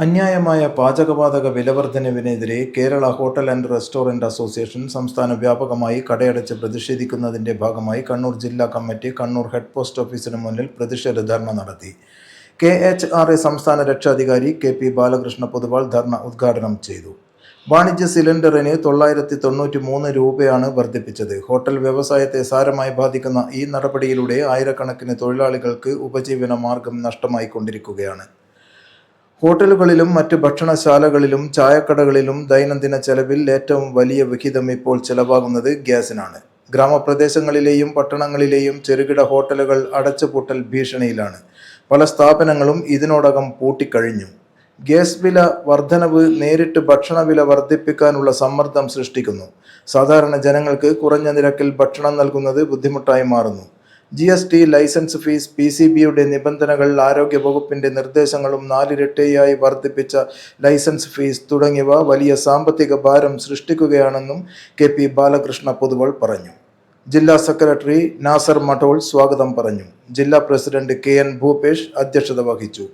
അന്യായമായ പാചകവാതക വിലവർദ്ധനവിനെതിരെ Kerala hotel and restaurant association സംസ്ഥാന വ്യാപകമായി കടയടച്ച് പ്രതിഷേധിക്കുന്നതിന്റെ ഭാഗമായി കണ്ണൂർ ജില്ലാ കമ്മിറ്റി കണ്ണൂർ ഹെഡ് പോസ്റ്റ് ഓഫീസിന് മുന്നിൽ പ്രതിഷേധ ധർണ നടത്തി. KHRA സംസ്ഥാന രക്ഷാധികാരി KP ബാലകൃഷ്ണ പൊതുവാൾ ധർണ ഉദ്ഘാടനം ചെയ്തു. വാണിജ്യ സിലിണ്ടറിന് 993 രൂപയാണ് വർദ്ധിപ്പിച്ചത്. ഹോട്ടൽ വ്യവസായത്തെ സാരമായി ബാധിക്കുന്ന ഈ നടപടിയിലൂടെ ആയിരക്കണക്കിന് തൊഴിലാളികൾക്ക് ഉപജീവന മാർഗം നഷ്ടമായിക്കൊണ്ടിരിക്കുകയാണ്. ഹോട്ടലുകളിലും മറ്റ് ഭക്ഷണശാലകളിലും ചായക്കടകളിലും ദൈനംദിന ചെലവിൽ ഏറ്റവും വലിയ വിഹിതം ഇപ്പോൾ ചെലവാകുന്നത് ഗ്യാസിനാണ്. ഗ്രാമപ്രദേശങ്ങളിലെയും പട്ടണങ്ങളിലെയും ചെറുകിട ഹോട്ടലുകൾ അടച്ചുപൂട്ടൽ ഭീഷണിയിലാണ്. പല സ്ഥാപനങ്ങളും ഇതിനോടകം പൂട്ടിക്കഴിഞ്ഞു. ഗ്യാസ് വില വർധനവ് നേരിട്ട് ഭക്ഷണവില വർദ്ധിപ്പിക്കാനുള്ള സമ്മർദ്ദം സൃഷ്ടിക്കുന്നു. സാധാരണ ജനങ്ങൾക്ക് കുറഞ്ഞ നിരക്കിൽ ഭക്ഷണം നൽകുന്നത് ബുദ്ധിമുട്ടായി മാറുന്നു. GST, ലൈസൻസ് ഫീസ്, PCBയുടെ നിബന്ധനകൾ, ആരോഗ്യ വകുപ്പിന്റെ നിർദ്ദേശങ്ങളും 4 ഇരട്ടിയായി വർദ്ധിപ്പിച്ച ലൈസൻസ് ഫീസ് തുടങ്ങിയവ വലിയ സാമ്പത്തിക ഭാരം സൃഷ്ടിക്കുകയാണെന്നും KP ബാലകൃഷ്ണ പൊതുവാൾ പറഞ്ഞു. ജില്ലാ സെക്രട്ടറി നാസർ മഠോൾ സ്വാഗതം പറഞ്ഞു. ജില്ലാ പ്രസിഡന്റ് KN ഭൂപേഷ് അധ്യക്ഷത വഹിച്ചു.